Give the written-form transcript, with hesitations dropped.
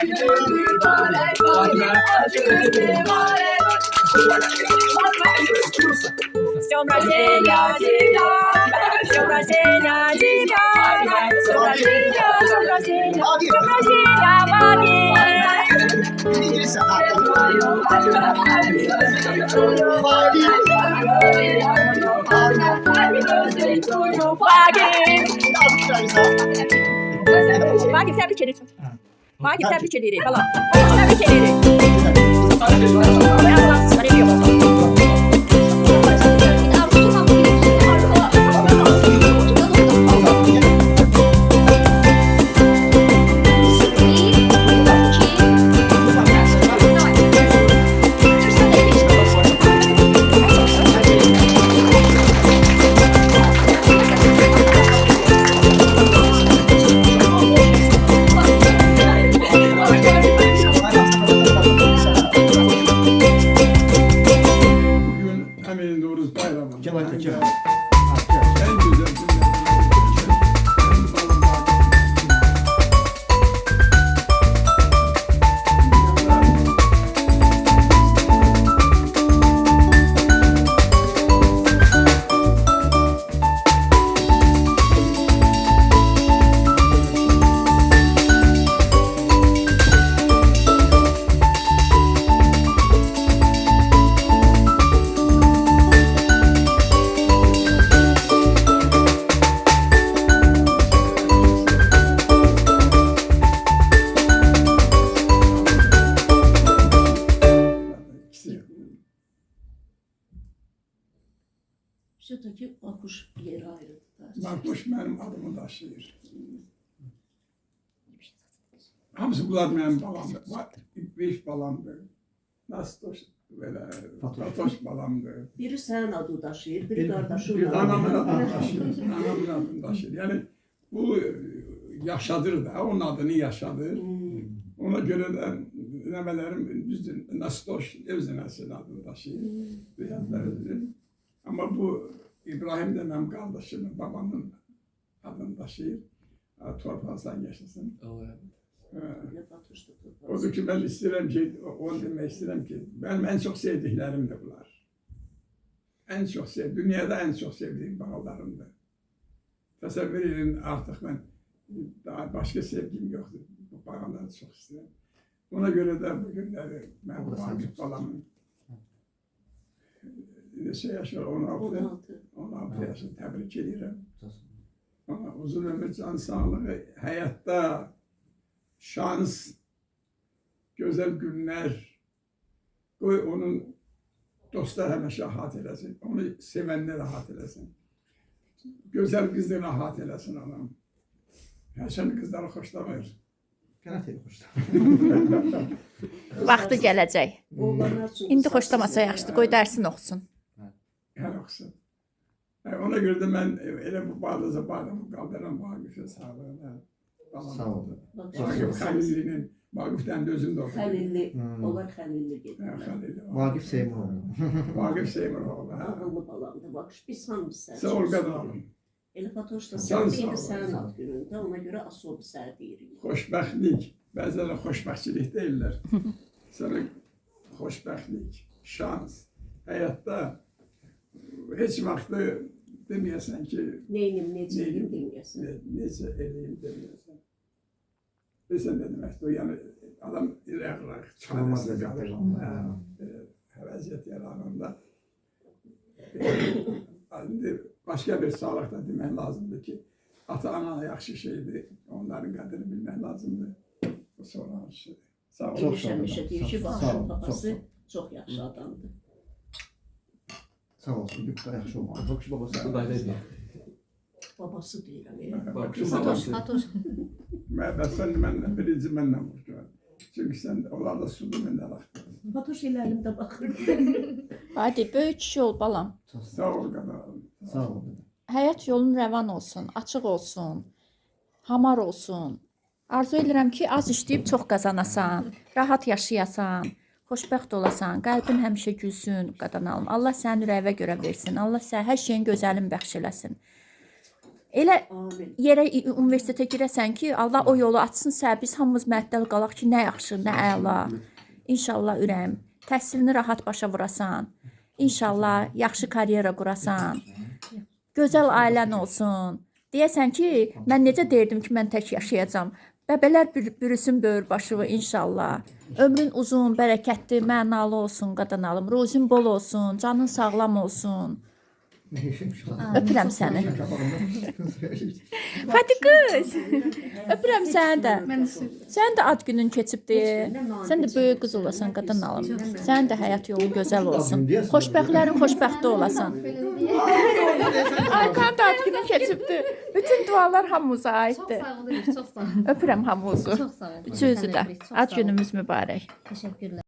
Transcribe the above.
С днем рождения тебя! С днем рождения тебя! С днем рождения, с днем рождения, с днем рождения, Vagif, tebrik ederim. Vagif, tebrik ederim. Falan. Tebrik ederim. Şuradaki Bakuş yeri ayrıldı. Bakuş benim adımı daşıyır. Hamısı bunlar benim balamdır. 5 balamdır. Nastoş böyle Fatoş balamdır. Biri senin adını taşıyır, biri kardeşin Bir adını. anamın adını taşıyır. Anamın adını taşıyır. Yani bu yaşadır da, onun adını yaşadır. Ona göre de nemelerim Nastoş Evzenesi'nin adını taşıyır. Ama bu İbrahim de benim kardeşimin, babamın adını taşıyır. Torpağızdan yaşasın. Odur ki ben isterim ki, onu demek isterim ki, benim en çok sevdiklerim de bunlar. En çok dünyada en çok sevdiğim bağlarımdır. Təsəvvür edin, artık ben daha başka sevgim yoktur. Bu bağları çok isterim. Ona göre de bugünleri ben Vagif balamın neçə yaşlar? 16 yaşını təbrik edirəm. Ona uzun ömür, can sağlığı, hayatta şans, güzel günler, qoy onun dostlar həmişə rahat eləsin, onu sevənlər rahat eləsin. Güzel kızı rahat eləsin anam. Həsən kızları xoşlamır. Vaxtı gələcək. İndi xoşlamasa yaxşıdır, qoy dərsin oxusun. Hələ oxusun. Ona görə də mən elə bu bağlıca bağlamı qaldıram Vagif'e sağlığına. Sağ olun. Vagif Xəlilinin, Vagif'dən də özüm də oxudum. Xəlilli, onlar Xəlilli gedir. Vagif Seymuroğlu. Vagif Seymuroğlu. Ağıllı balamdı. Bak biz hamısı Sağ ol qadınım. Elə Fatoş da Can sən sağ ol. deyir sənin ad günündə, ona görə asobi sər deyirik. Xoşbəxtlik, bəzən xoşbəxtçilik deyirlər. Sana xoşbəxtlik, şans, həyatda heç vaxtı deməyəsən ki, Neynim, necə Neynim? deməyəsən. necə eləyim deməyəsən. Bilsən nə deməkdir o, yəni adam irəq-irəq çarəsiz qalır. Vəziyyət yarananda. İndi başqa bir sağlıqda demək lazımdır ki, ata-ana yaxşı şeydir, onların qədrini bilmək lazımdır. Bu sonra şeydir. Sağ olun. Həmişə deyir ki, Baxşın babası çox yaxşı adamdır. Sağ olsun. Bir daha yaxşı olmalı. Bakış babası buradaydı. Babası deyirəm. Bakış Fatoş, babası. Fatoş. Sən mənlə, birinci mənlə vurdu. Çünki sən onlarla sudu məndə vaxtı. Fatoş elə əlimdə baxır. Hadi, böyük kişi ol balam. Sağ ol qadın. Sağ olun. Həyat yolun rəvan olsun, açıq olsun, hamar olsun. Arzu edirəm ki, az işləyib çox qazanasan, rahat yaşayasan, xoşbəxt olasan, qəlbin həmişə gülsün, qadan alım. Allah sənin ürəyinə görə versin. Allah sənə hər şeyin gözəlini bəxş eləsin. Elə Amin. yerə universitetə girəsən ki, Allah o yolu açsın sən, biz hamımız məəttəl qalaq ki, nə yaxşı, nə əla. İnşallah ürəyim, təhsilini rahat başa vurasan. İnşallah yaxşı karyera qurasan. Gözəl ailən olsun. Deyəsən ki, mən necə deyirdim ki, mən tək yaşayacağam. Bəbələr bürüsün böyür başıvı inşallah. Ömrün uzun, bərəkətli, mənalı olsun qadan alım. Ruzun bol olsun, canın sağlam olsun. Ne işim şu an? Öpürəm səni. Kapağımda. Fatih qız. Öpürəm səni də. Mən Sənin də ad günün keçibdi. Sən də böyük qız olasan, qadan alım. Sənin də həyat yolu gözəl olsun. Xoşbəxtlərin xoşbəxti olasan. Aykan da ad günün keçibdi. Bütün dualar hamımıza çox aiddir. sağ olun, çox sağ olun. Öpürəm hamınızı. Çox sağ olun. Üçünüzü də. Çox Ad sağ olun. günümüz mübarək. Təşəkkürlər.